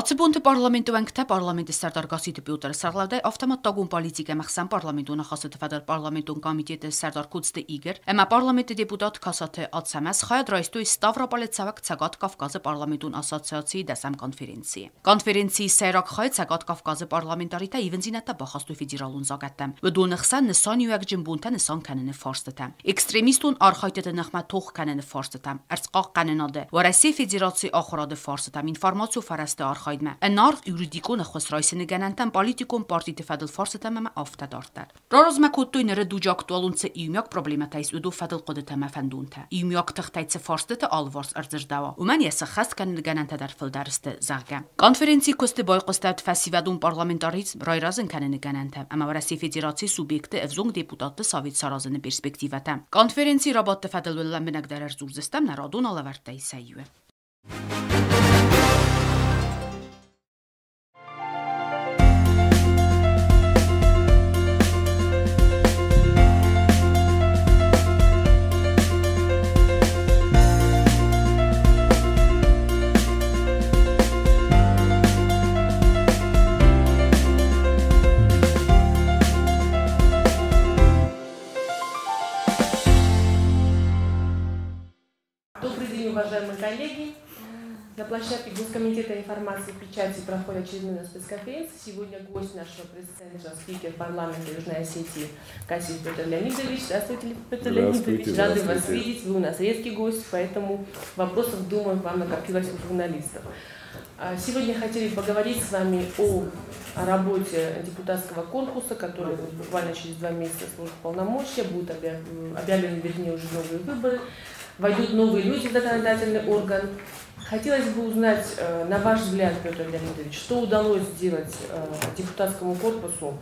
Ացիբունտը պարլամենտու ենք թե պարլամենտի սարդարգասի դպյուտը սարլավդե ավտոմատտագուն պոլիտիկ է մխսան պարլամենտու նախասը թվադար պարլամենտուն կամիտետը սարդարքուծտը իգր, էմա պարլամենտի դեպուտատ կասաթե ացամես խայադրայստույ Ստավրոպոլեցավակ ցագատ Կավկազը պարլամենտուն ասոցիացիի դասամ կոնֆերենցի։ Կոնֆերենցի սերակ խայ ցագատ Կավկազը պարլամենտարիտա իվենզինատա բախաստու ֆեդերալուն զագատեմ։ Վդունխսան նսան յուակ ջմբունտա նսան կանենը ֆորստը։ Էքստրեմիստուն արխայտը նխմա թող կանենը ֆորստը։ Արցყաղ կանենադը։ Վարասի ֆեդերացի ախորադը ֆորստը։ Ինֆորմացիա ֆարաստը Arxaydmə. Enar juridikună xosraysını gənənətən politikon partiti fədil farsətəməmə aftədartər. Rarozmə kodtoynərə duc aktualunță iyumyak problemətəyiz üdü fədil qodətəmə fənduntä. Iyumyak tıxtayцы farsdətə alvars ərzərdava. Umən yəsə xəst kənil gənənətədər fıldəristə zəğgə. Konferensi kosti boyqostəd fəsivədun parlamentarizm rayrazın kənini gənəntə. Əmə vərəsi federasi subyekti evzung deputatlı Sovet sarazını perspektivətə. Konferensi rabatdə fədil vələn binəqdərər zurzəstəm nəradun alavərtəyi səyyüə. Добрый день, уважаемые коллеги. На площадке Госкомитета информации и печати проходит очередная спецконференция. Сегодня гость нашего пресс-центра, спикер парламента Южной Осетии Касим Петр Леонидович. Здравствуйте, Петр Леонидович. Рады вас видеть. Вы у нас редкий гость, поэтому вопросов, думаю, вам накопилось у журналистов. Сегодня хотели поговорить с вами о работе депутатского корпуса, который буквально через 2 месяца служит полномочия, будут объявлены, вернее, уже новые выборы. Войдут новые люди в законодательный орган. Хотелось бы узнать, на ваш взгляд, Петр Леонидович, что удалось сделать депутатскому корпусу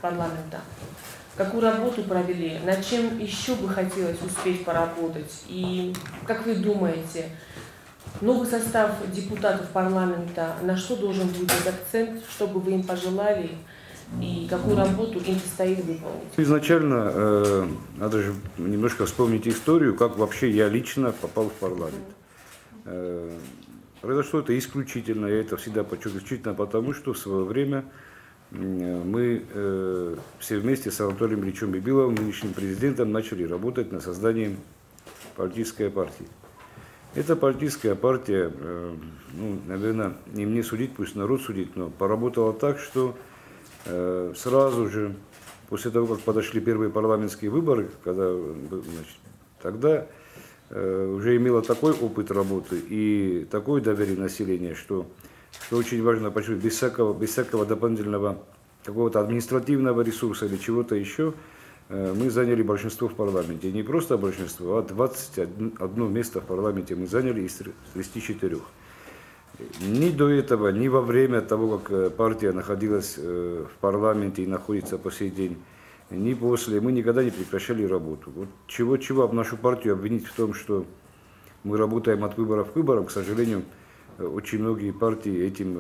парламента? Какую работу провели? Над чем еще бы хотелось успеть поработать? И как вы думаете, новый состав депутатов парламента, на что должен быть акцент, что бы вы им пожелали? И какую работу им предстоит выполнить? Изначально надо же немножко вспомнить историю, как вообще я лично попал в парламент. Произошло это исключительно, я это всегда подчеркиваю, исключительно потому, что в свое время мы все вместе с Анатолием Ильичем Бибиловым, нынешним президентом, начали работать над созданием политической партии. Эта политическая партия, ну, наверное, не мне судить, пусть народ судит, но поработала так, что сразу же, после того, как подошли первые парламентские выборы, когда, значит, тогда уже имела такой опыт работы и такое доверие населения, что очень важно подчеркнуть, без всякого дополнительного какого-то административного ресурса или чего-то еще, мы заняли большинство в парламенте. И не просто большинство, а 21 место в парламенте мы заняли из 34. Ни до этого, ни во время того, как партия находилась в парламенте и находится по сей день, ни после, мы никогда не прекращали работу. Вот чего нашу партию обвинить в том, что мы работаем от выборов к выборам, к сожалению, очень многие партии этим,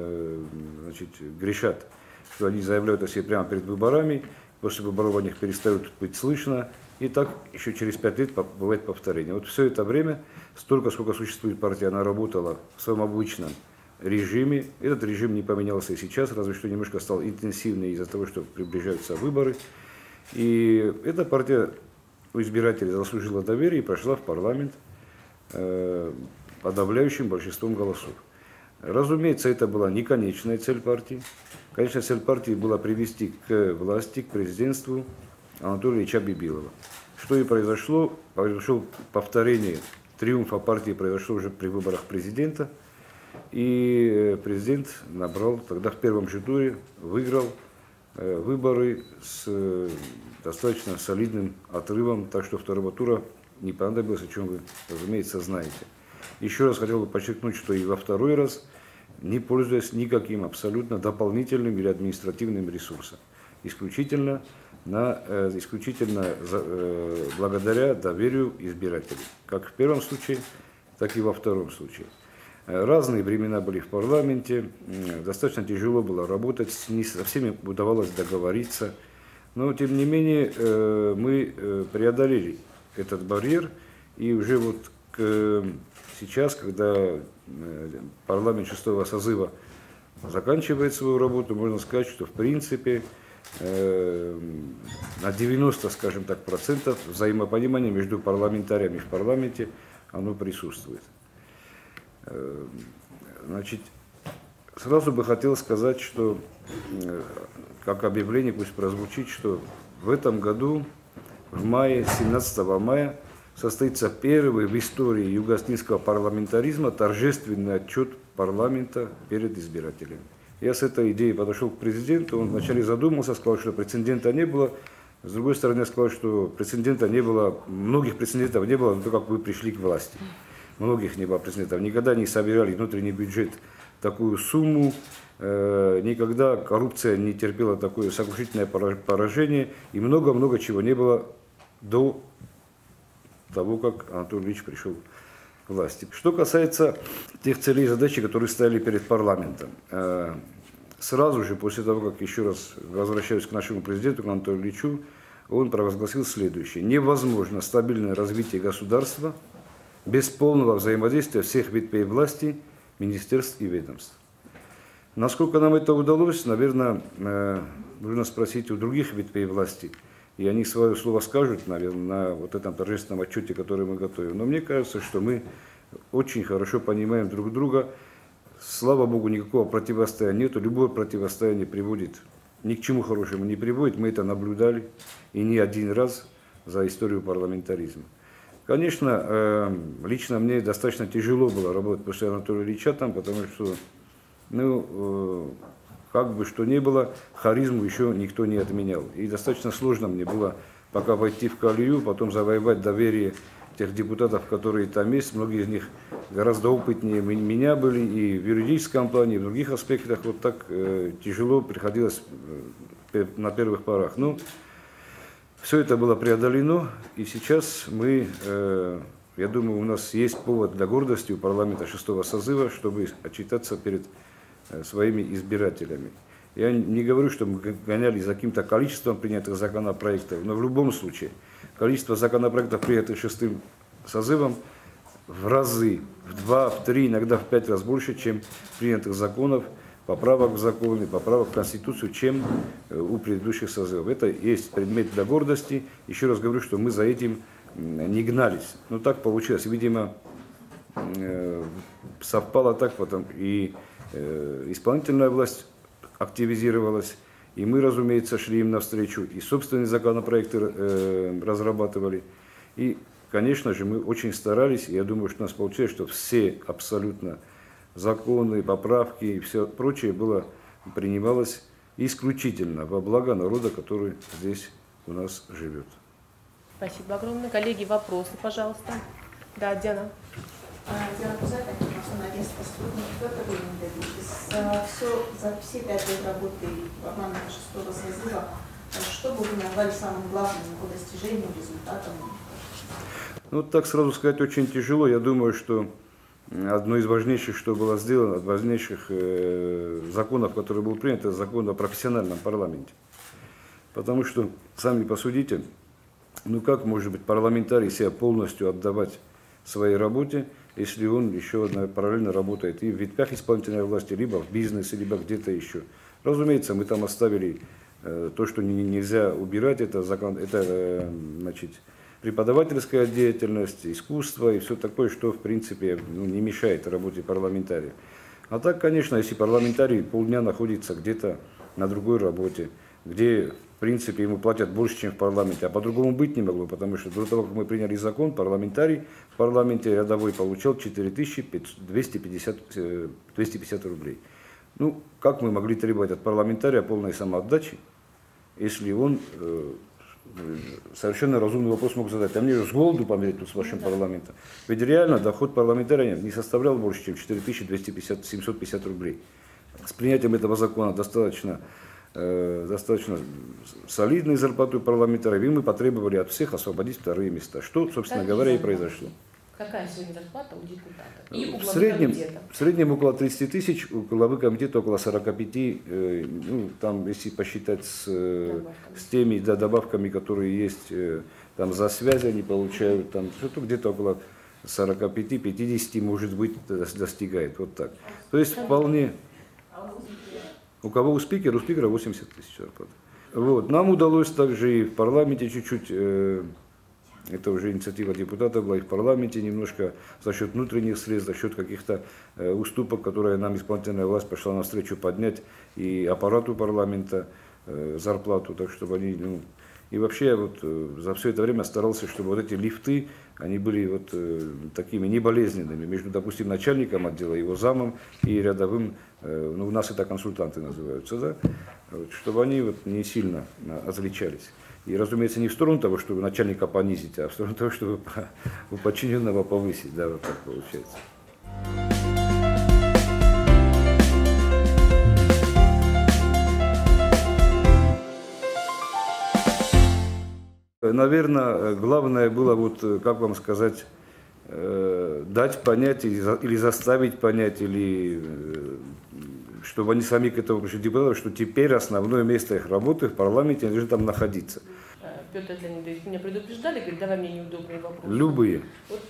значит, грешат, что они заявляют о себе прямо перед выборами, после выборов о них перестают быть слышно, и так еще через 5 лет бывает повторение. Вот все это время, столько, сколько существует партия, она работала в своем обычном режиме. Этот режим не поменялся и сейчас, разве что немножко стал интенсивнее из-за того, что приближаются выборы. И эта партия у избирателей заслужила доверие и прошла в парламент подавляющим большинством голосов. Разумеется, это была не конечная цель партии. Конечная цель партии была привести к власти, к президентству Анатолия Ильича Бибилова. Что и произошло, произошло повторение триумфа партии, произошло уже при выборах президента. И президент набрал, тогда в первом же туре выиграл выборы с достаточно солидным отрывом, так что второго тура не понадобилось, о чем вы, разумеется, знаете. Еще раз хотел бы подчеркнуть, что и во второй раз не пользуясь никаким абсолютно дополнительным или административным ресурсом. Исключительно благодаря доверию избирателей. Как в первом случае, так и во втором случае. Разные времена были в парламенте, достаточно тяжело было работать, не со всеми удавалось договориться. Но, тем не менее, мы преодолели этот барьер, и уже вот к сейчас, когда парламент 6-го созыва заканчивает свою работу, можно сказать, что в принципе на 90, скажем так, процентов взаимопонимания между парламентариями в парламенте оно присутствует. Значит, сразу бы хотел сказать, что как объявление пусть прозвучит, что в этом году, в мае, 17 мая, состоится первый в истории юго-осетинского парламентаризма торжественный отчет парламента перед избирателями. Я с этой идеей подошел к президенту, он вначале задумался, сказал, что прецедента не было. С другой стороны, я сказал, что прецедента не было, многих прецедентов не было, то как вы пришли к власти. Многих не было прецедентов. Никогда не собирали внутренний бюджет такую сумму, никогда коррупция не терпела такое сокрушительное поражение, и много-много чего не было до того, как Анатолий Ильич пришел к власти. Что касается тех целей и задач, которые стояли перед парламентом, сразу же после того, как еще раз возвращаюсь к нашему президенту, к Анатолию Ильичу, он провозгласил следующее: невозможно стабильное развитие государства без полного взаимодействия всех ветвей власти, министерств и ведомств. Насколько нам это удалось, наверное, нужно спросить у других ветвей власти, и они свое слово скажут, наверное, на вот этом торжественном отчете, который мы готовим. Но мне кажется, что мы очень хорошо понимаем друг друга. Слава Богу, никакого противостояния нету. Любое противостояние приводит ни к чему хорошему не приводит. Мы это наблюдали и не один раз за историю парламентаризма. Конечно, лично мне достаточно тяжело было работать после Анатолия Ильича там, потому что, как бы что ни было, харизму еще никто не отменял. И достаточно сложно мне было пока войти в колею, потом завоевать доверие тех депутатов, которые там есть. Многие из них гораздо опытнее меня были и в юридическом плане, и в других аспектах. Вот так тяжело приходилось на первых порах. Но все это было преодолено, и сейчас мы, я думаю, у нас есть повод для гордости у парламента 6-го созыва, чтобы отчитаться перед своими избирателями. Я не говорю, что мы гонялись за каким-то количеством принятых законопроектов, но в любом случае количество законопроектов, принятых 6-м созывом, в разы, в 2, в 3, иногда в 5 раз больше, чем принятых законов, поправок в законы, поправок в Конституцию, чем у предыдущих созывов. Это есть предмет для гордости. Еще раз говорю, что мы за этим не гнались. Но так получилось. Видимо, совпало так, потом и исполнительная власть активизировалась, и мы, разумеется, шли им навстречу, и собственные законопроекты разрабатывали. И, конечно же, мы очень старались, и я думаю, что у нас получилось, что все абсолютно законы, поправки и все прочее принималось исключительно во благо народа, который здесь у нас живет. Спасибо огромное. Коллеги, вопросы, пожалуйста. Да, Диана. Диана Кузатова, журналист, за все 5 лет работы парламента 6-го созыва, что бы вы назвали самым главным его достижением, результатом? Ну, так сразу сказать очень тяжело. Я думаю, что одно из важнейших, что было сделано, от важнейших законов, который был принят, это закон о профессиональном парламенте. Потому что, сами посудите, как может быть парламентарий себя полностью отдавать своей работе, если он еще параллельно работает и в ветвях исполнительной власти, либо в бизнесе, либо где-то еще. Разумеется, мы там оставили то, что нельзя убирать, это значит, преподавательская деятельность, искусство и все такое, что в принципе не мешает работе парламентария. А так, конечно, если парламентарий полдня находится где-то на другой работе, где в принципе ему платят больше, чем в парламенте, а по-другому быть не могло, потому что до того, как мы приняли закон, парламентарий в парламенте рядовой получал 4250 рублей. Как мы могли требовать от парламентария полной самоотдачи, если он совершенно разумный вопрос мог задать: а мне же с голоду помереть тут с вашим парламентом? Ведь реально доход парламентария не составлял больше, чем 4250-750 рублей. С принятием этого закона достаточно солидной зарплатой парламентариев, и мы потребовали от всех освободить вторые места, что, собственно говоря, и произошло. Какая сегодня зарплата у депутата? И у в главы комитета? В среднем около 30 тысяч, у главы комитета около 45, там, если посчитать с теми добавками, которые есть, там за связи они получают, там что-то где-то около 45-50, может быть, достигает. Вот так. То есть вполне... У кого у спикера 80 тысяч зарплат. Вот. Нам удалось также и в парламенте чуть-чуть, это уже инициатива депутатов была, и в парламенте немножко за счет внутренних средств, за счет каких-то уступок, которые нам исполнительная власть пошла навстречу, поднять и аппарату парламента зарплату, так чтобы они... И вообще я вот за все это время старался, чтобы вот эти лифты, они были вот такими неболезненными между, допустим, начальником отдела, его замом и рядовым, ну у нас это консультанты называются, да, вот, чтобы они вот не сильно отличались. И, разумеется, не в сторону того, чтобы начальника понизить, а в сторону того, чтобы у подчиненного повысить, да, вот так получается. Наверное, главное было, вот, как вам сказать, дать понять или заставить понять, или чтобы они сами к этому пришли, депутаты, что теперь основное место их работы в парламенте, они должны там находиться. Петр Леонидович, меня предупреждали, говорит, давай мне неудобные вопросы. Любые. Вот,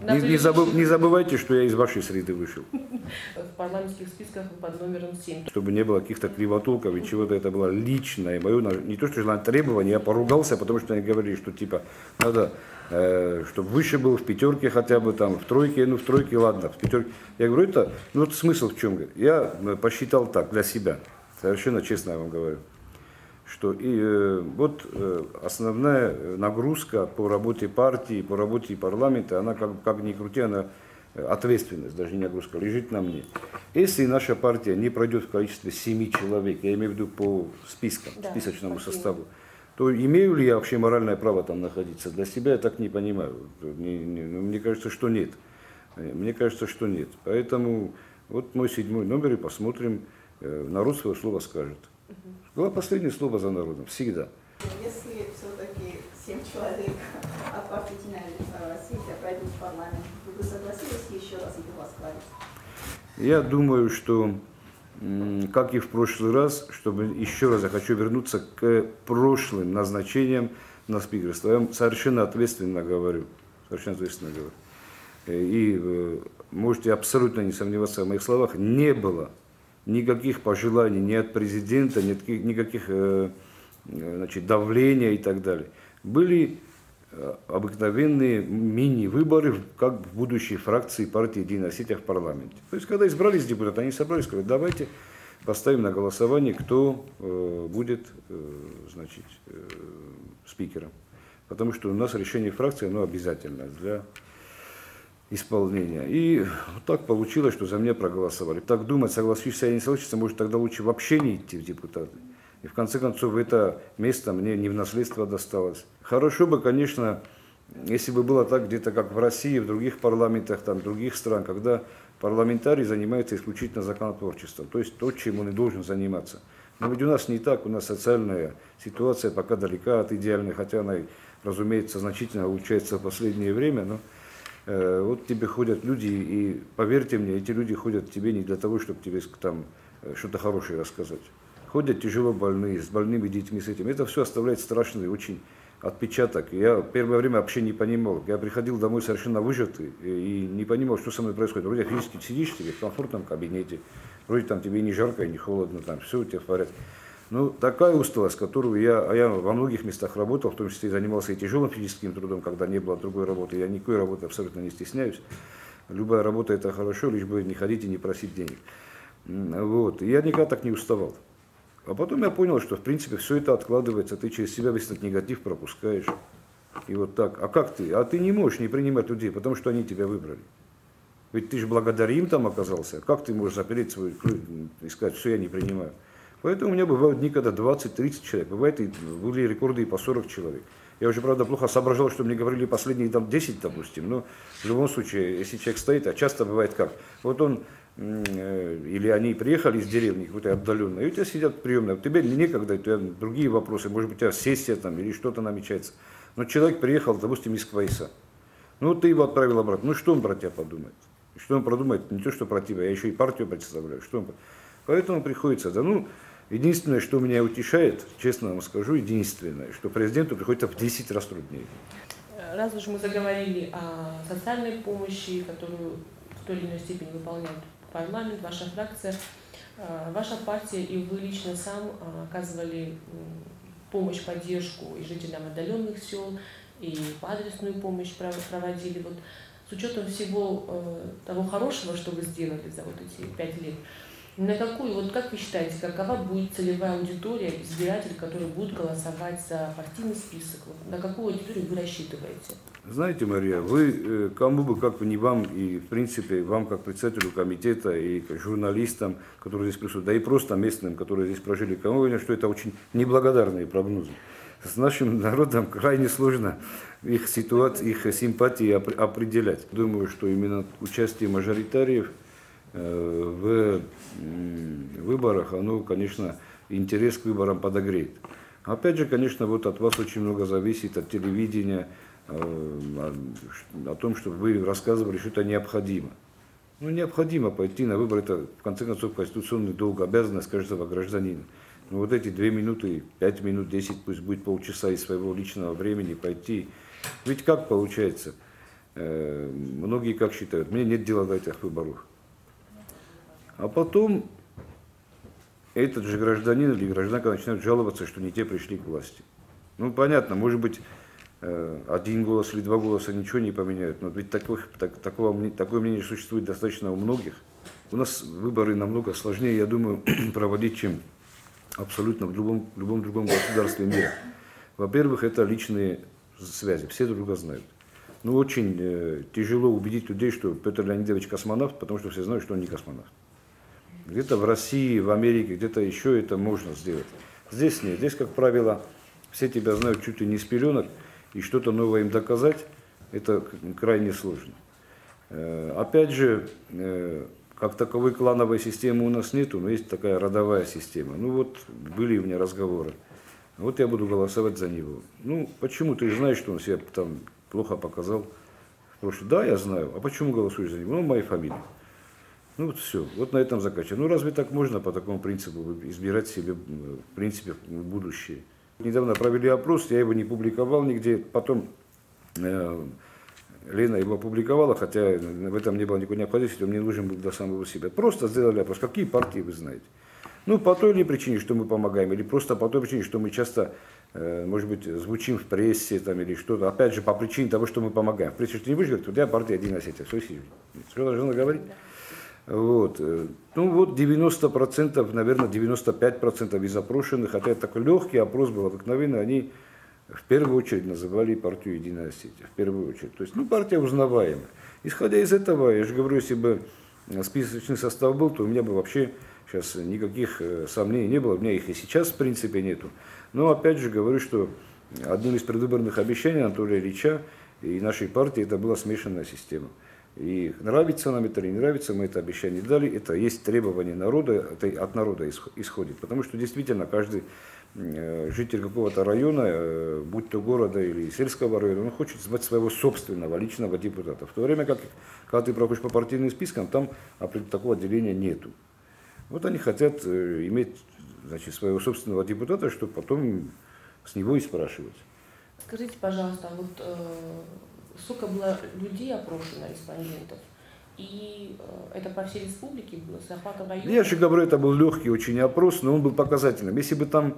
не забывайте, что я из вашей среды вышел. В парламентских списках под номером 7. Чтобы не было каких-то кривотолков и чего-то, это было личное, мое, не то, что желание требования, я поругался, потому что они говорили, что типа надо, чтобы выше был в пятерке хотя бы, там, в тройке, ну в тройке ладно, в пятерке. Я говорю, это, ну вот смысл в чем? Я посчитал так, для себя, совершенно честно я вам говорю, что вот основная нагрузка по работе партии, по работе парламента, она как ни крути, она ответственность, даже не нагрузка, лежит на мне. Если наша партия не пройдет в количестве 7 человек, я имею в виду по спискам, да, списочному составу, то имею ли я вообще моральное право там находиться? Для себя я так не понимаю. Мне кажется, что нет. Мне кажется, что нет. Поэтому вот мой 7-й номер, и посмотрим, народ свое слово скажет. Последнее слово за народом, всегда. Если все-таки 7 человек от партии «Единая Россия» пройдут в парламент, вы бы согласились еще раз их возглавить? Я думаю, что, как и в прошлый раз, чтобы еще раз я хочу вернуться к прошлым назначениям на спикерство. Я совершенно ответственно говорю. И можете абсолютно не сомневаться в моих словах, не было никаких пожеланий ни от президента, никаких значит, давления и так далее. Были обыкновенные мини-выборы, как в будущей фракции партии «Единая Россия» в парламенте. То есть, когда избрались депутаты, они собрались, сказали, давайте поставим на голосование, кто будет значит, спикером. Потому что у нас решение фракции, оно обязательно для исполнения. И вот так получилось, что за меня проголосовали. Так думать, согласишься или не согласишься, может тогда лучше вообще не идти в депутаты. И в конце концов это место мне не в наследство досталось. Хорошо бы, конечно, если бы было так где-то как в России, в других парламентах, там, других стран, когда парламентарий занимается исключительно законотворчеством, то есть то, чем он и должен заниматься. Но ведь у нас не так, у нас социальная ситуация пока далека от идеальной, хотя она, разумеется, значительно улучшается в последнее время, но вот тебе ходят люди, и поверьте мне, эти люди ходят к тебе не для того, чтобы тебе там что-то хорошее рассказать. Ходят тяжело больные, с больными детьми, с этим. Это все оставляет страшный очень отпечаток. Я первое время вообще не понимал. Я приходил домой совершенно выжатый и не понимал, что со мной происходит. Вроде физически сидишь тебе в комфортном кабинете, вроде там тебе не жарко и не холодно, там все у тебя в порядке. Ну, такая усталость, которую я во многих местах работал, в том числе и занимался и тяжелым физическим трудом, когда не было другой работы. Я никакой работы абсолютно не стесняюсь. Любая работа – это хорошо, лишь бы не ходить и не просить денег. Вот. И я никогда так не уставал. А потом я понял, что в принципе все это откладывается, ты через себя весь этот негатив пропускаешь. И вот так. А как ты? А ты не можешь не принимать людей, потому что они тебя выбрали. Ведь ты же благодаря им там оказался. Как ты можешь запереть свою и сказать, все, я не принимаю? Поэтому у меня бывают дни, когда 20-30 человек. Бывает, и были рекорды и по 40 человек. Я уже, правда, плохо соображал, что мне говорили последние там 10, допустим. Но в любом случае, если человек стоит, а часто бывает как? Вот он, или они приехали из деревни какой-то отдаленной, и у тебя сидят в приемной. Тебе некогда, у тебя другие вопросы, может быть, у тебя сессия там или что-то намечается. Но человек приехал, допустим, из Квайса. Ну, ты его отправил обратно. Ну, что он про тебя подумает? Что он продумает? Не то, что про тебя, я еще и партию представляю. Что он... Поэтому приходится, да, ну, единственное, что меня утешает, честно вам скажу, единственное, что президенту приходится в 10 раз труднее. Раз уж мы заговорили о социальной помощи, которую в той или иной степени выполняет парламент, ваша фракция, ваша партия и вы лично сам оказывали помощь, поддержку и жителям отдаленных сел, и адресную помощь проводили. Вот с учетом всего того хорошего, что вы сделали за вот эти 5 лет, на какую, вот как вы считаете, какова будет целевая аудитория избирателей, которые будут голосовать за партийный список? Вот на какую аудиторию вы рассчитываете? Знаете, Мария, вы, кому бы, как бы не вам, и в принципе вам, как председателю комитета, и журналистам, которые здесь присутствуют, да и просто местным, которые здесь прожили, кому говорят, что это очень неблагодарные прогнозы. С нашим народом крайне сложно их ситуацию, их симпатии определять. Думаю, что именно участие мажоритариев в выборах, оно, конечно, интерес к выборам подогреет. Опять же, конечно, вот от вас очень много зависит, от телевидения, о том, чтобы вы рассказывали, что это необходимо. Ну, необходимо пойти на выборы, это, в конце концов, конституционный долг, обязанность каждого гражданина. Но вот эти 2 минуты, 5 минут, 10, пусть будет полчаса из своего личного времени пойти. Ведь как получается? Многие как считают, мне нет дела до этих выборов. А потом этот же гражданин или гражданка начинают жаловаться, что не те пришли к власти. Ну, понятно, может быть, 1 голос или 2 голоса ничего не поменяют, но ведь такое мнение существует достаточно у многих. У нас выборы намного сложнее, я думаю, проводить, чем абсолютно в любом другом государстве мира. Во-первых, это личные связи, все друг друга знают. Ну, очень тяжело убедить людей, что Петр Леонидович космонавт, потому что все знают, что он не космонавт. Где-то в России, в Америке, где-то еще это можно сделать. Здесь нет. Здесь, как правило, все тебя знают чуть ли не с пеленок, и что-то новое им доказать, это крайне сложно. Опять же, как таковой клановой системы у нас нету, но есть такая родовая система. Ну вот, были у меня разговоры. Вот я буду голосовать за него. Ну, почему? Ты же знаешь, что он себя там плохо показал в прошлом. Да, я знаю. А почему голосуешь за него? Ну, моя фамилия. Ну вот все, вот на этом заканчиваем. Ну разве так можно по такому принципу избирать себе, в принципе, будущее? Недавно провели опрос, я его не публиковал нигде, потом Лена его опубликовала, хотя в этом не было никакой необходимости, он мне нужен был для самого себя. Просто сделали опрос, какие партии вы знаете. Ну, по той или иной причине, что мы помогаем, или просто по той причине, что мы часто, может быть, звучим в прессе там, или что-то, опять же, по причине того, что мы помогаем. В прессе ты не будешь говорить, вот я партия Единая Осетия, все сидит. Что должна говорить? Вот. Ну вот 90%, наверное, 95% из опрошенных, хотя это такой легкий опрос был обыкновенный, они в первую очередь называли партию Единая Осетия. В первую очередь. То есть, ну, партия узнаваемая. Исходя из этого, я же говорю, если бы списочный состав был, то у меня бы вообще сейчас никаких сомнений не было. У меня их и сейчас, в принципе, нету. Но опять же говорю, что одним из предвыборных обещаний Анатолия Ильича и нашей партии это была смешанная система. И нравится нам это или не нравится, мы это обещание дали, это есть требование народа, это от народа исходит. Потому что действительно каждый житель какого-то района, будь то города или сельского района, он хочет звать своего собственного личного депутата. В то время как, когда ты проходишь по партийным спискам, там такого отделения нету. Вот они хотят иметь, значит, своего собственного депутата, чтобы потом с него и спрашивать. Скажите, пожалуйста, вот сколько было людей опрошено, респондентов, и это по всей республике было, с охватом района? Я же говорю, это был легкий очень опрос, но он был показательным. Если бы там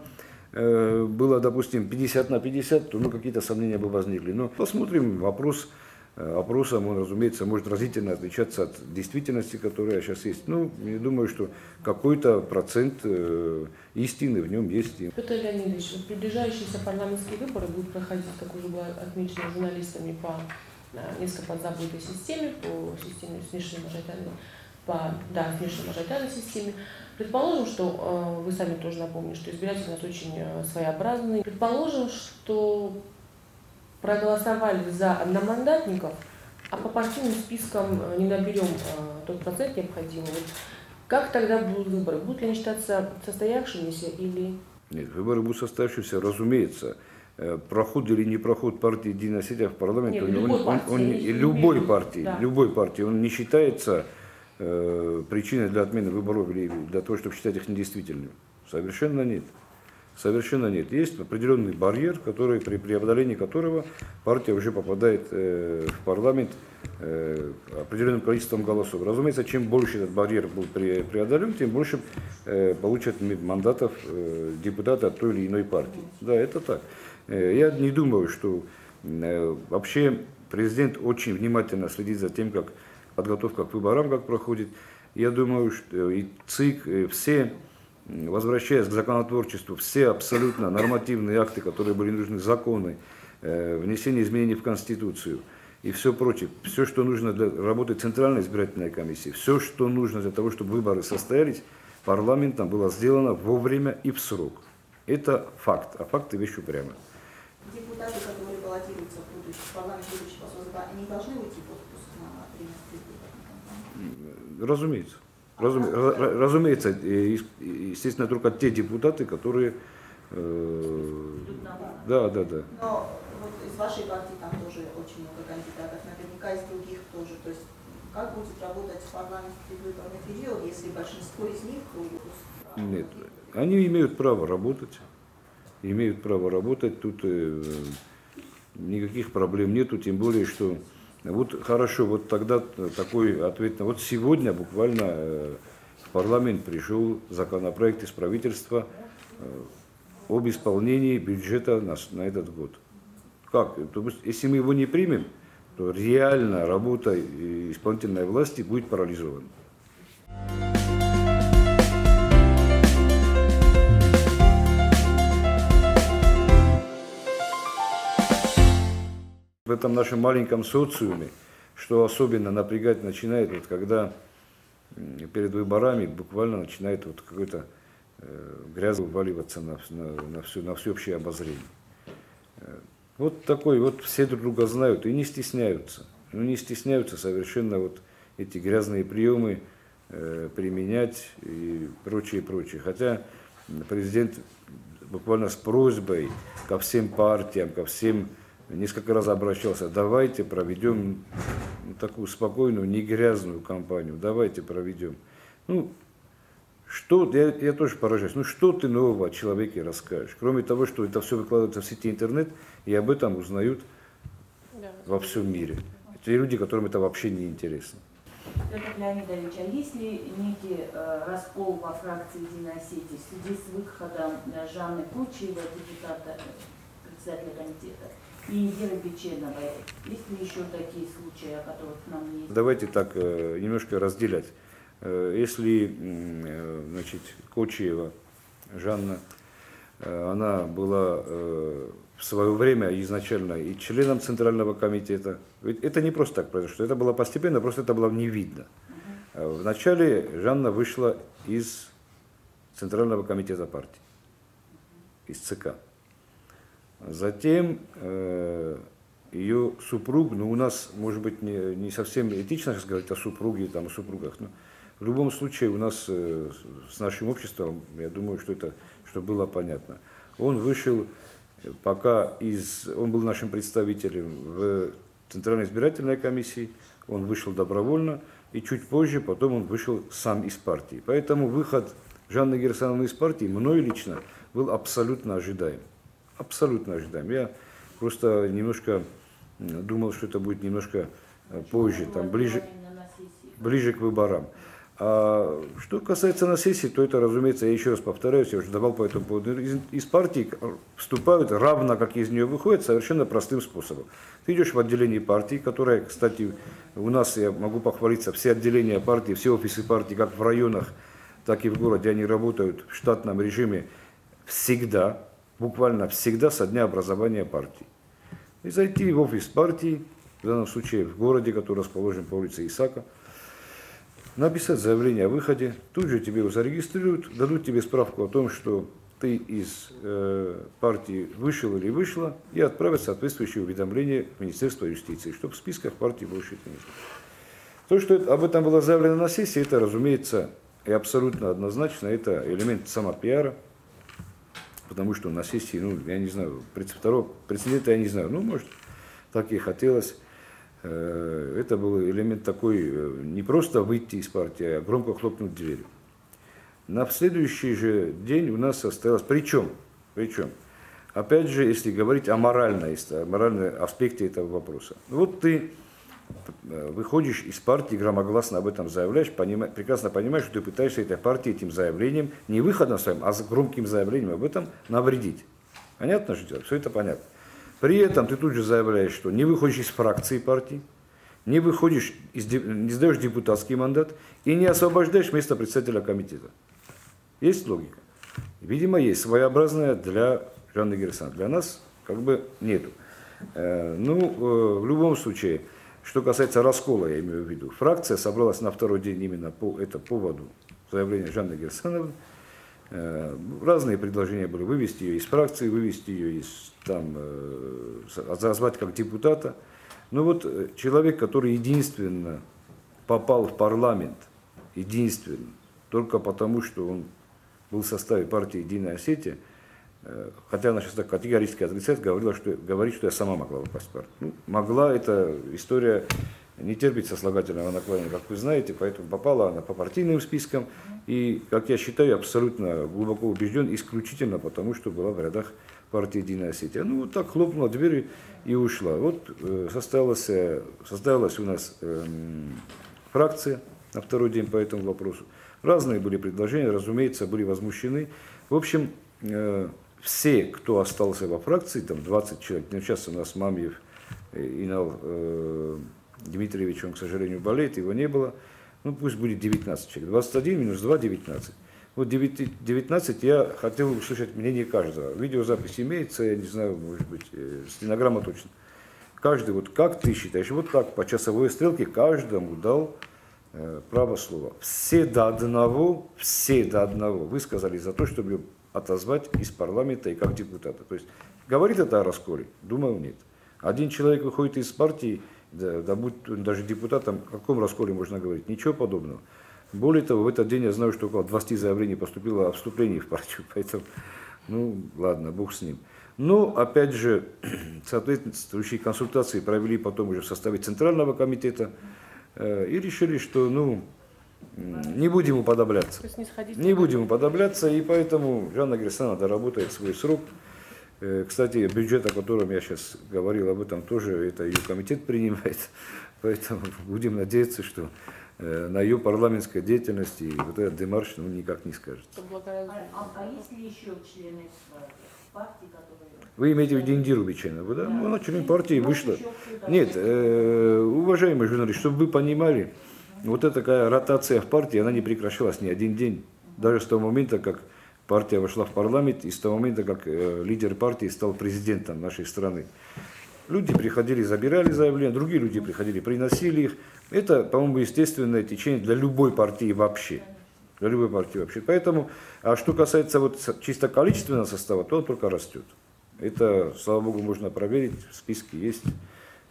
было, допустим, 50 на 50, то какие-то сомнения бы возникли. Но посмотрим, опросом он, разумеется, может разительно отличаться от действительности, которая сейчас есть. Ну, я думаю, что какой-то процент истины в нем есть. Петр Леонидович, приближающиеся парламентские выборы будут проходить, как уже было отмечено журналистами, по несколько подзабытой системе, по системе смешанной мажоритарной системе. Предположим, что вы сами тоже напомнили, что избиратели у нас очень своеобразные. Предположим, что проголосовали за одномандатников, а по партийным спискам не наберем тот процент необходимый. Как тогда будут выборы? Будут ли они считаться состоявшимися или... Нет, выборы будут состоявшимися, разумеется. Проход или не проход партии Единая Осетия в парламент, любой партии, он не считается причиной для отмены выборов или для того, чтобы считать их недействительными. Совершенно нет. Совершенно нет. Есть определенный барьер, который, при преодолении которого партия уже попадает в парламент определенным количеством голосов. Разумеется, чем больше этот барьер был преодолен, тем больше получат мандатов депутаты от той или иной партии. Да, это так. Я не думаю, что вообще президент очень внимательно следит за тем, как подготовка к выборам как проходит. Я думаю, что и ЦИК, все, возвращаясь к законотворчеству, все абсолютно нормативные акты, которые были нужны, законы, внесение изменений в Конституцию и все прочее, все, что нужно для работы Центральной избирательной комиссии, все, что нужно для того, чтобы выборы состоялись, парламентом было сделано вовремя и в срок. Это факт, а факты вещь упрямая. Депутаты, которые баллотируются в парламент будущего созыва, они должны уйти в отпуск на 13 выборов? Разумеется. Разумеется, естественно, только те депутаты, которые... Да. Но вот из вашей партии там тоже очень много кандидатов, наверняка из других тоже. То есть как будет работать парламент в предвыборный период, если большинство из них уйдут? Нет, они имеют право работать. Тут никаких проблем нету, тем более, что вот хорошо, вот тогда такой ответ. Вот сегодня буквально в парламент пришел законопроект из правительства об исполнении бюджета на этот год. Как? То есть, если мы его не примем, то реально работа исполнительной власти будет парализована. В этом нашем маленьком социуме, что особенно напрягать начинает, вот когда перед выборами буквально начинает вот какой-то грязь вываливаться на всеобщее обозрение. Вот такой, вот все друг друга знают и не стесняются. Не стесняются совершенно вот эти грязные приемы применять и прочее. Хотя президент буквально с просьбой ко всем партиям, ко всем несколько раз обращался: давайте проведем такую спокойную, не грязную кампанию, давайте проведем. Я тоже поражаюсь, что ты нового о человеке расскажешь, кроме того, что это все выкладывается в сети интернет, и об этом узнают во всем мире. Это люди, которым это вообще не интересно. Петр Леонидович, а есть ли некий раскол во фракции «Единой Осетии» в связи с выходом Жанны Кучеевой, депутата, председателя комитета, и Индиры Беченовой? Есть ли еще такие случаи, о которых нам не есть? Давайте так немножко разделять. Если, Кучеева Жанна, она была в свое время изначально и членом Центрального комитета. Ведь это не просто так произошло, это было постепенно, просто это было не видно. Вначале Жанна вышла из Центрального комитета партии, из ЦК. Затем ее супруг, у нас, может быть, не совсем этично говорить о супруге, о супругах, но в любом случае у нас с нашим обществом, я думаю, что было понятно. Он вышел, он был нашим представителем в Центральной избирательной комиссии, он вышел добровольно, и чуть позже, потом он вышел сам из партии. Поэтому выход Жанны Герасановны из партии мной лично был абсолютно ожидаем. Абсолютно ожидаем. Я просто немножко думал, что это будет немножко позже, ближе к выборам. А что касается на сессии, то это, разумеется, я еще раз повторяюсь, я уже давал по этому поводу, из партии вступают, равно как из нее выходят, совершенно простым способом. Ты идешь в отделение партии, которое, кстати, у нас, я могу похвалиться, все отделения партии, все офисы партии, как в районах, так и в городе, они работают в штатном режиме всегда, буквально всегда со дня образования партии. И зайти в офис партии, в данном случае в городе, который расположен по улице Исака, написать заявление о выходе, тут же тебе его зарегистрируют, дадут тебе справку о том, что ты из партии вышел или вышла, и отправят соответствующее уведомление в Министерство юстиции, чтобы в списках партии больше это не было. То, что об этом было заявлено на сессии, это, разумеется, и абсолютно однозначно, это элемент самопиара, потому что на сессии, я не знаю, второго прецедента я не знаю, может, так и хотелось. Это был элемент такой, не просто выйти из партии, а громко хлопнуть дверью. На следующий же день у нас состоялось, причем Причем, опять же, если говорить о моральном аспекте этого вопроса. Вот ты выходишь из партии, громогласно об этом заявляешь, прекрасно понимаешь, что ты пытаешься этой партии этим заявлением, не выходом своим, а с громким заявлением об этом навредить. Понятно, что делать? Все это понятно. При этом ты тут же заявляешь, что не выходишь из фракции партии, не выходишь, не сдаешь депутатский мандат и не освобождаешь место председателя комитета. Есть логика? Видимо, есть. Своеобразная для Жанны Герасимовны. Для нас как бы нету. В любом случае, что касается раскола, я имею в виду, фракция собралась на второй день именно по поводу заявления Жанны Герасимовны. Разные предложения были: вывести ее из фракции, вывести ее зазвать как депутата. Но вот человек, который единственно попал в парламент, единственно, только потому, что он был в составе партии «Единая Осетия», хотя она сейчас так категорически отрицает, говорит, что я сама могла попасть в партию. Могла, эта история не терпит сослагательного наклонения, как вы знаете, поэтому попала она по партийным спискам и, как я считаю, абсолютно глубоко убежден, исключительно потому, что была в рядах партии «Единая Осетия». Вот так хлопнула дверь и ушла. Вот состоялась у нас фракция на второй день по этому вопросу. Разные были предложения, разумеется, были возмущены. В общем, все, кто остался во фракции, там 20 человек, сейчас у нас Мамьев Инал Дмитриевич, он, к сожалению, болеет, его не было, пусть будет 19 человек, 21 минус 2, 19. Вот 19 я хотел услышать мнение каждого. Видеозапись имеется, я не знаю, может быть, стенограмма точно. Каждый, вот как ты считаешь, вот так по часовой стрелке каждому дал право слова. Все до одного высказали за то, чтобы отозвать из парламента и как депутата. То есть говорит это о расколе? Думаю, нет. Один человек выходит из партии, да будь даже депутатом, о каком расколе можно говорить? Ничего подобного. Более того, в этот день я знаю, что около 20 заявлений поступило о вступлении в партию, поэтому, ладно, бог с ним. Но, опять же, соответствующие консультации провели потом уже в составе Центрального комитета и решили, что, не будем уподобляться. Не будем уподобляться, и поэтому Жанна Герасимовна доработает свой срок. Кстати, бюджет, о котором я сейчас говорил, об этом тоже это ее комитет принимает. Поэтому будем надеяться, что на ее парламентской деятельности вот этот демарш никак не скажет. А есть ли еще члены партии, которые... Вы имеете в виду Индиру Биченову, да? Она член партии вышла. Нет, уважаемые журналисты, чтобы вы понимали, вот эта такая ротация в партии, она не прекращалась ни один день. Даже с того момента, как партия вошла в парламент, и с того момента, как лидер партии стал президентом нашей страны. Люди приходили, забирали заявления, другие люди приходили, приносили их. Это, по-моему, естественное течение для любой партии вообще. Для любой партии вообще. Поэтому, а что касается вот чисто количественного состава, то он только растет. Это, слава богу, можно проверить, в списке есть,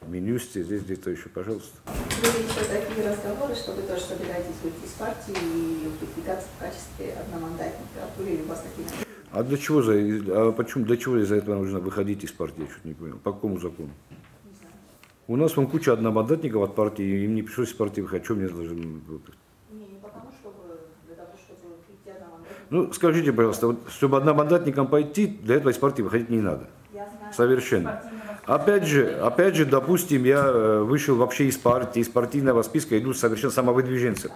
в Минюсте, здесь где-то еще, пожалуйста. Были еще такие разговоры, что вы тоже собираетесь выйти из партии и выдвигаться в качестве одномандатника. Были ли у вас такие намерения? А для чего из-за этого нужно выходить из партии, я чуть не понял. По какому закону? Не знаю. У нас вон куча одномандатников от партии, им не пришлось из партии выходить, что мне должен быть? Не потому, чтобы для того, чтобы прийти одномандатником. Скажите, пожалуйста, вот, чтобы одномандатникам пойти, для этого из партии выходить не надо. Я знаю. Совершенно. Опять же, допустим, я вышел вообще из партии, из партийного списка, иду совершенно самовыдвиженцем.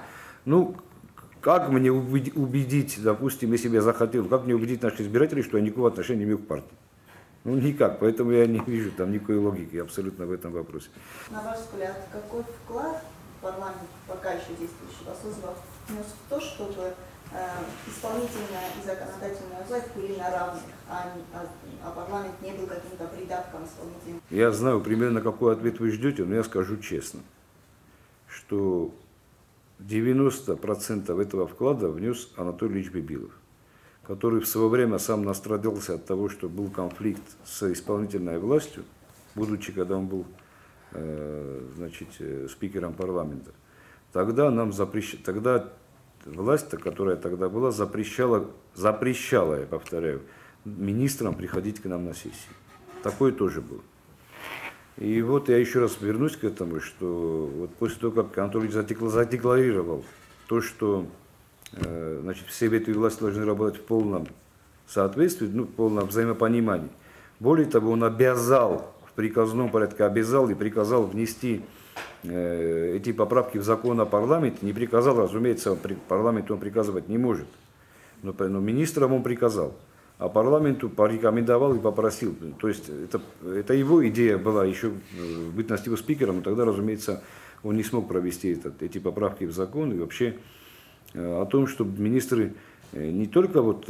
Как мне убедить, допустим, если бы я захотел, как мне убедить наших избирателей, что я никакого отношения не имею к партии? Никак, поэтому я не вижу там никакой логики абсолютно в этом вопросе. На ваш взгляд, какой вклад парламент, пока еще действующего созыва, внес в то, чтобы исполнительная и законодательная власть были на равных, а парламент не был каким-то придатком исполнительным? Я знаю примерно, какой ответ вы ждете, но я скажу честно, что 90% этого вклада внес Анатолий Ильич Бибилов, который в свое время сам настрадался от того, что был конфликт с исполнительной властью, будучи, когда он был спикером парламента. Тогда власть, которая тогда была, запрещала, я повторяю, министрам приходить к нам на сессии. Такое тоже было. И вот я еще раз вернусь к этому, что вот после того, как Анатолий задекларировал то, что все ветви власти должны работать в полном соответствии, ну, полное взаимопонимание. Более того, он обязал, в приказном порядке обязал и приказал внести эти поправки в закон о парламенте. Не приказал, разумеется, парламенту он приказывать не может. Но министрам он приказал. А парламенту порекомендовал и попросил. То есть это его идея была еще в бытности его спикером, но тогда, разумеется, он не смог провести эти поправки в закон. И вообще о том, чтобы министры не только вот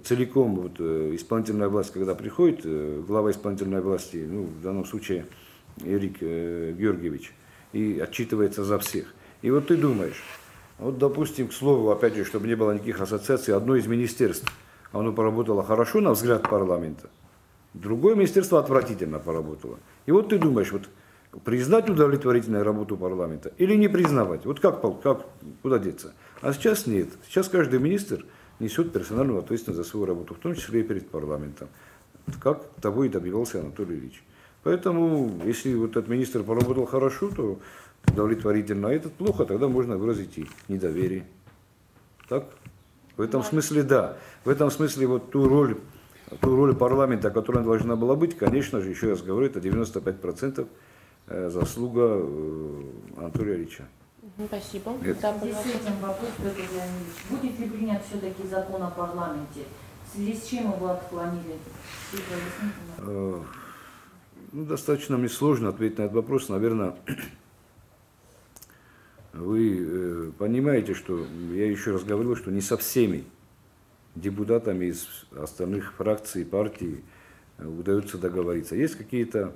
целиком вот, исполнительная власть, когда приходит, глава исполнительной власти, ну, в данном случае Эрик Георгиевич, и отчитывается за всех. И вот ты думаешь, вот допустим, к слову, опять же, чтобы не было никаких ассоциаций, одно из министерств, оно поработало хорошо на взгляд парламента, другое министерство отвратительно поработало. И вот ты думаешь, вот признать удовлетворительную работу парламента или не признавать, вот как куда деться? А сейчас нет, сейчас каждый министр несет персональную ответственность за свою работу, в том числе и перед парламентом, как того и добивался Анатолий Ильич. Поэтому, если вот этот министр поработал хорошо, то удовлетворительно, а этот плохо, тогда можно выразить и недоверие. Так? В этом смысле, да. В этом смысле вот ту роль парламента, которая должна была быть, конечно же, еще раз говорю, это 95% заслуга Анатолия Ильича. Спасибо. Да, в связи с этим вопрос, Петр Леонидович. Будет ли принят все-таки закон о парламенте? В связи с чем его отклонили? Ну, достаточно мне сложно ответить на этот вопрос. Наверное, вы понимаете, что я еще раз говорил, что не со всеми депутатами из остальных фракций, партий удается договориться. Есть какие-то,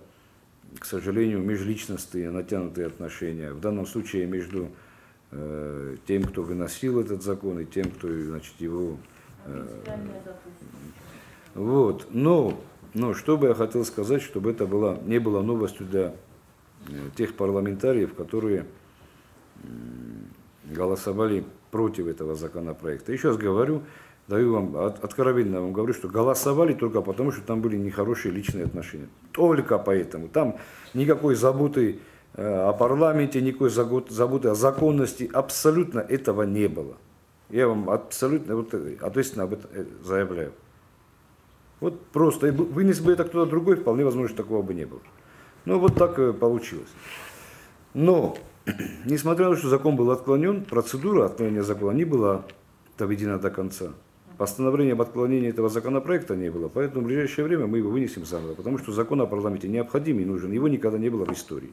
к сожалению, межличностные натянутые отношения. В данном случае между тем, кто выносил этот закон, и тем, кто, значит, его... Вот. Но что бы я хотел сказать, чтобы это не было новостью для тех парламентариев, которые голосовали против этого законопроекта. Еще раз говорю, даю вам, откровенно вам говорю, что голосовали только потому, что там были нехорошие личные отношения. Только поэтому. Там никакой заботы о парламенте, никакой заботы о законности, абсолютно этого не было. Я вам абсолютно ответственно об этом заявляю. Вот просто, вынес бы это кто-то другой, вполне возможно, такого бы не было. Ну вот так получилось. Но, несмотря на то, что закон был отклонен, процедура отклонения закона не была доведена до конца. Постановления об отклонении этого законопроекта не было, поэтому в ближайшее время мы его вынесем заново, потому что закон о парламенте необходим и нужен, его никогда не было в истории.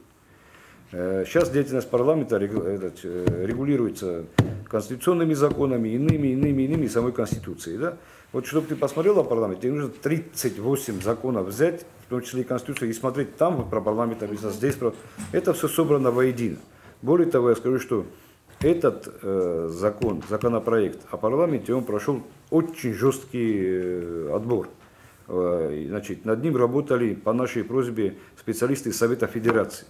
Сейчас деятельность парламента регулируется конституционными законами, иными, самой Конституцией. Да? Вот чтобы ты посмотрел о парламенте, тебе нужно 38 законов взять, в том числе и Конституцию, и смотреть там вот про парламент написано, здесь про... Это все собрано воедино. Более того, я скажу, что этот законопроект о парламенте, он прошел очень жесткий отбор. Значит, над ним работали по нашей просьбе специалисты из Совета Федерации,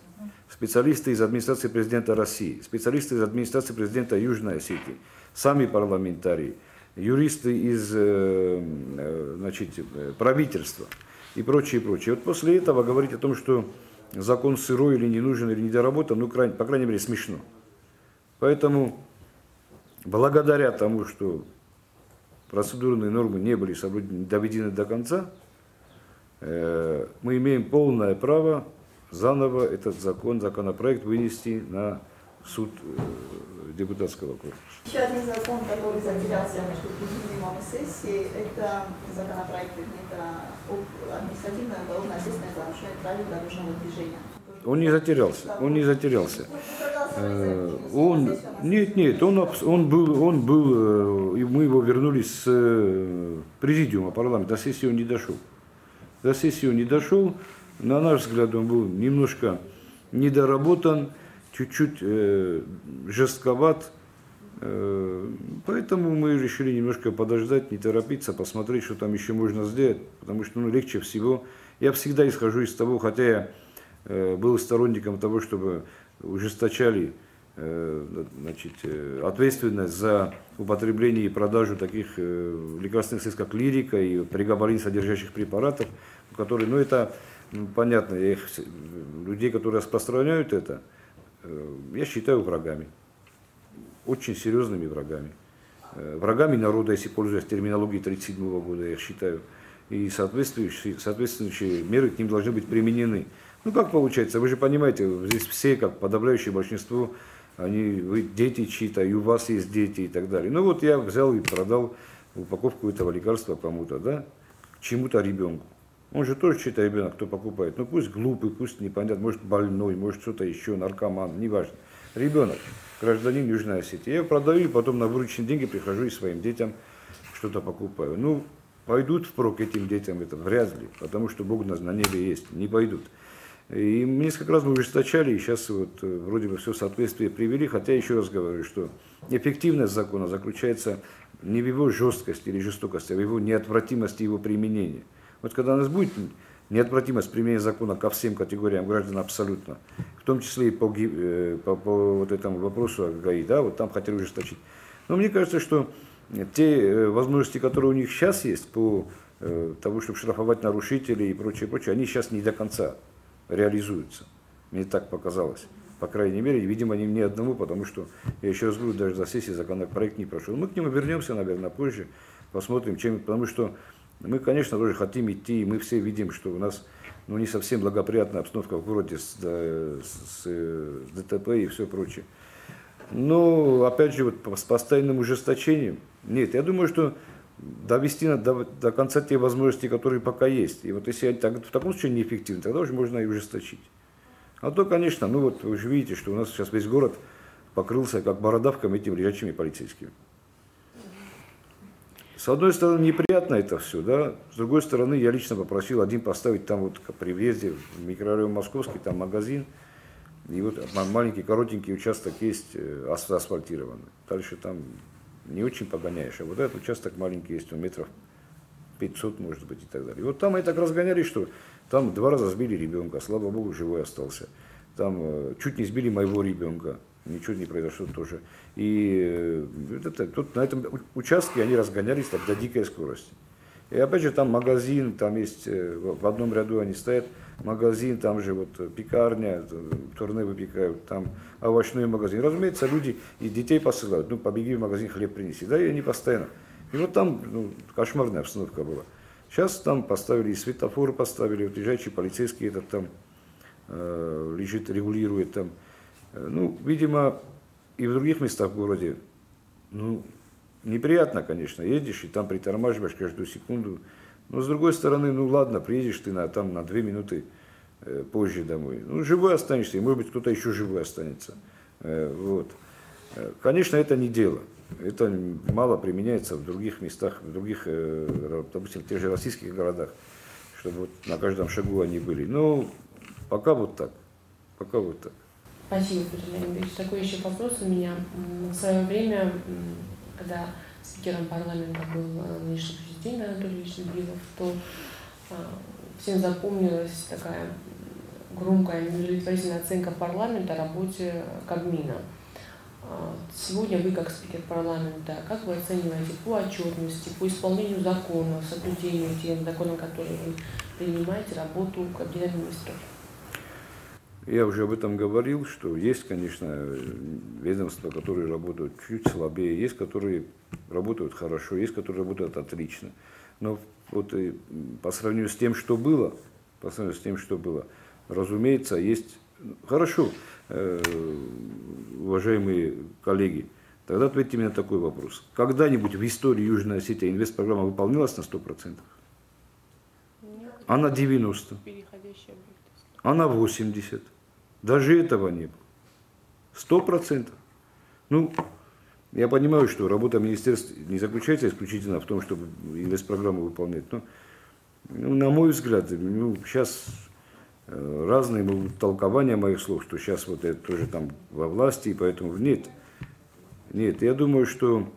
специалисты из администрации президента России, специалисты из администрации президента Южной Осетии, сами парламентарии, юристы из правительства и прочее, прочее. Вот после этого говорить о том, что закон сырой или не нужен, или недоработан, ну, по крайней мере, смешно. Поэтому, благодаря тому, что процедурные нормы не были доведены до конца, мы имеем полное право заново этот законопроект вынести на суд депутатского корпуса. Еще один закон, который затерялся между президиумом и сессией, это законопроект об административной уголовной ответственности за нарушение правил дорожного движения. Он не затерялся, он не затерялся. Он был, и мы его вернули с президиума парламента, до сессии он не дошел. До сессии он не дошел, на наш взгляд, он был немножко недоработан, чуть-чуть жестковат, поэтому мы решили немножко подождать, не торопиться, посмотреть, что там еще можно сделать, потому что легче всего. Я всегда исхожу из того, хотя я был сторонником того, чтобы ужесточали ответственность за употребление и продажу таких лекарственных средств, как лирика и прегабарин содержащих препаратов, которые, это понятно, людей, которые распространяют это, я считаю врагами, очень серьезными врагами. врагами народа, если пользуясь терминологией 1937 года, я считаю, и соответствующие меры к ним должны быть применены. Ну как получается, вы же понимаете, здесь все, как подавляющее большинство, вы дети чьи-то, и у вас есть дети и так далее. Ну вот я взял и продал упаковку этого лекарства кому-то, да, чему-то ребенку. Он же тоже чей-то ребенок, кто покупает. Ну пусть глупый, пусть непонятно, может больной, может что-то еще, наркоман, неважно. Ребенок, гражданин Южной Осетии. Я его продаю, и потом на вырученные деньги прихожу и своим детям что-то покупаю. Ну, пойдут впрок этим детям, это вряд ли, потому что Бог на небе есть, не пойдут. И мы несколько раз мы ужесточали, и сейчас вот вроде бы все в соответствие привели, хотя еще раз говорю, что эффективность закона заключается не в его жесткости или жестокости, а в его неотвратимости его применения. Вот когда у нас будет неотвратимость применения закона ко всем категориям граждан абсолютно, в том числе и по вот этому вопросу о ГАИ, да, вот там хотели ужесточить. Но мне кажется, что те возможности, которые у них сейчас есть по тому, чтобы штрафовать нарушителей и прочее, они сейчас не до конца реализуются. Мне так показалось. По крайней мере, видимо, не одному, потому что, я еще раз говорю, даже за сессии законопроект не прошел. Мы к нему вернемся, наверное, позже, посмотрим, потому что мы, конечно, тоже хотим идти, и мы все видим, что у нас не совсем благоприятная обстановка в городе с ДТП и все прочее. Но, опять же, вот с постоянным ужесточением, нет, я думаю, что довести до конца те возможности, которые пока есть. И вот если они в таком случае неэффективны, тогда уже можно и ужесточить. А то, конечно, ну вот вы же видите, что у нас сейчас весь город покрылся как бородавками этими лежачими полицейскими. С одной стороны, неприятно это все, да, с другой стороны, я лично попросил один поставить там вот при въезде в микрорайон Московский, там магазин, и вот маленький коротенький участок есть асфальтированный. Дальше там не очень погоняешь, а вот этот участок маленький есть, он метров 500, может быть, и так далее. И вот там они так разгонялись, что там 2 раза сбили ребенка, слава богу, живой остался. Там чуть не сбили моего ребенка, ничего не произошло тоже. И тут на этом участке они разгонялись так, до дикой скорости. И опять же там магазин, там есть, в одном ряду они стоят, магазин, там же вот пекарня, турне выпекают, там овощной магазин. Разумеется, люди и детей посылают, побеги в магазин, хлеб принеси, да, и они постоянно. И вот там кошмарная обстановка была. Сейчас там поставили, и светофоры поставили, вот лежачий полицейский этот там лежит, регулирует там. Видимо, и в других местах в городе, неприятно, конечно, едешь и там притормаживаешь каждую секунду. Но с другой стороны, ладно, приедешь ты на 2 минуты позже домой. Живой останешься, и может быть кто-то еще живой останется. Вот. Конечно, это не дело. Это мало применяется в других местах, в других, допустим, в тех же российских городах, чтобы вот на каждом шагу они были. Но пока вот так. Пока вот так. Спасибо, Петр Леонидович. Такой еще вопрос у меня. В свое время, когда спикером парламента был нынешний президент Анатолий Ильич Набиуллин, то всем запомнилась такая громкая неудовлетворительная оценка парламента работе Кабмина. Сегодня вы, как спикер парламента, как вы оцениваете по отчетности, по исполнению законов, соблюдению тех законов, которые вы принимаете, работу Кабинета министров? Я уже об этом говорил, что есть, конечно, ведомства, которые работают чуть слабее, есть, которые работают хорошо, есть, которые работают отлично. Но вот по сравнению с тем, что было, разумеется, есть... Хорошо, уважаемые коллеги, тогда ответьте мне на такой вопрос. Когда-нибудь в истории Южной Осетии инвестпрограмма выполнялась на 100%? А на 90%? А на 80%? Даже этого не было. 100%. Я понимаю, что работа министерства не заключается исключительно в том, чтобы инвестпрограмму выполнять. Но, на мой взгляд, сейчас разные толкования моих слов, что сейчас вот это тоже там во власти, и поэтому нет. Нет, я думаю, что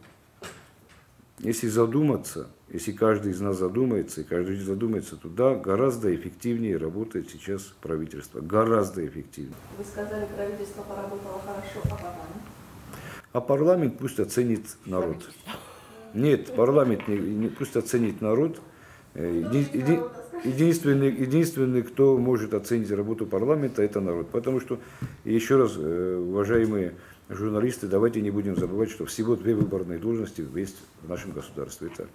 если задуматься, если каждый из нас задумается, и каждый из нас задумается, то да, гораздо эффективнее работает сейчас правительство. Гораздо эффективнее. Вы сказали, правительство поработало хорошо, а парламент? А парламент пусть оценит народ. Нет, парламент пусть оценит народ. Единственный, кто может оценить работу парламента, это народ. Потому что, еще раз, уважаемые журналисты, давайте не будем забывать, что всего 2 выборные должности есть в нашем государстве. Это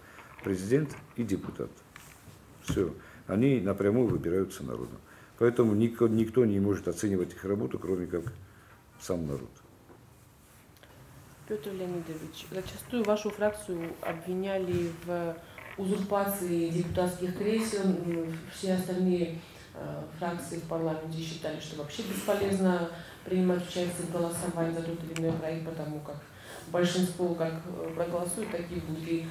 президент и депутат. Все. Они напрямую выбираются народом. Поэтому никто не может оценивать их работу, кроме как сам народ. Петр Леонидович, зачастую вашу фракцию обвиняли в узурпации депутатских кресел. Все остальные фракции в парламенте считали, что вообще бесполезно принимать участие в голосовании за тот или иной проект, потому как большинство как проголосует, так и будет. И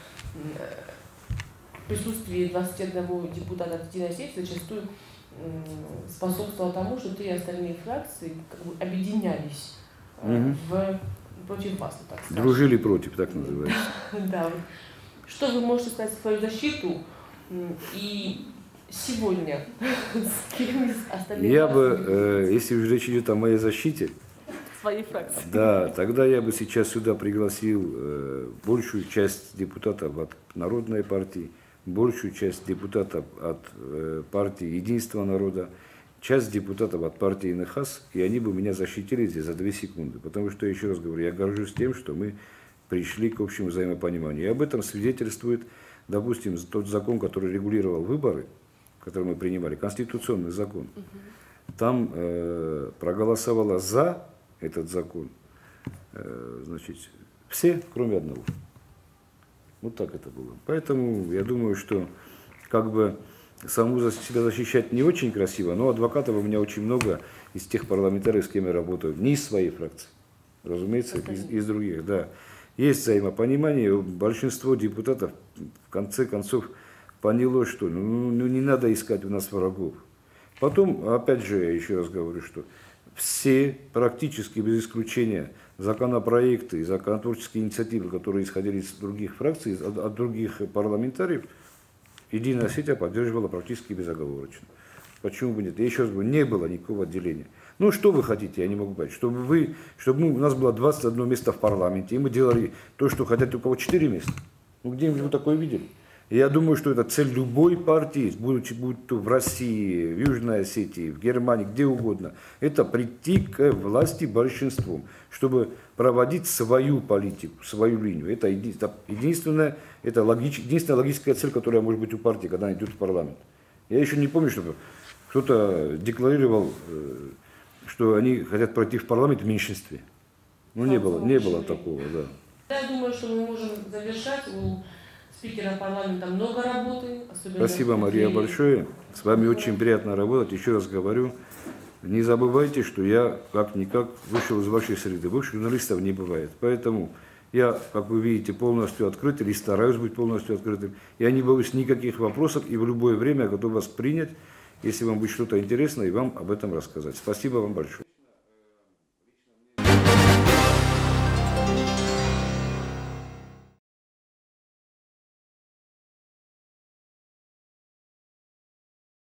присутствие 21 депутата от Единой Осетии зачастую способствовало тому, что 3 остальные фракции как бы объединялись против вас, так сказать. Дружили против, так называется. Да. Что вы можете сказать в свою защиту? И сегодня с кем из остальных Я бы, если уже речь идет о моей защите, своей фракции. Да, тогда я бы сейчас сюда пригласил большую часть депутатов от Народной партии, большую часть депутатов от партии Единства народа, часть депутатов от партии НХАС, и они бы меня защитили здесь за 2 секунды. Потому что, еще раз говорю, я горжусь тем, что мы пришли к общему взаимопониманию. И об этом свидетельствует, допустим, тот закон, который регулировал выборы, который мы принимали, конституционный закон. Там проголосовало за этот закон, значит, все, кроме одного. Вот так это было. Поэтому я думаю, что как бы саму себя защищать не очень красиво, но адвокатов у меня очень много из тех парламентариев, с кем я работаю. Не из своей фракции, разумеется, из других, да. Есть взаимопонимание, большинство депутатов в конце концов поняло, что не надо искать у нас врагов. Потом, опять же, я еще раз говорю, что все, практически без исключения, законопроекты и законотворческие инициативы, которые исходили из других фракций, от других парламентариев, Единая Осетия поддерживала практически безоговорочно. Почему бы нет? Я еще раз говорю, не было никакого отделения. Ну, что вы хотите, я не могу понять. Чтобы у нас было 21 место в парламенте, и мы делали то, что хотят у кого 4 места. Ну, где-нибудь вы такое видели? И я думаю, что это цель любой партии, будь то в России, в Южной Осетии, в Германии, где угодно, это прийти к власти большинством, чтобы проводить свою политику, свою линию. Это единственная логическая цель, которая может быть у партии, когда она идет в парламент. Я еще не помню, чтобы кто-то декларировал, что они хотят пройти в парламент в меньшинстве. Ну, не было такого, да. Я думаю, что мы можем завершать. У спикера парламента много работы. Спасибо, Мария, большое. С вами очень приятно работать. Еще раз говорю, не забывайте, что я как-никак вышел из вашей среды. Бывших журналистов не бывает. Поэтому я, как вы видите, полностью открыт или стараюсь быть полностью открытым. Я не боюсь никаких вопросов и в любое время готов вас принять, если вам будет что-то интересно, и вам об этом рассказать. Спасибо вам большое.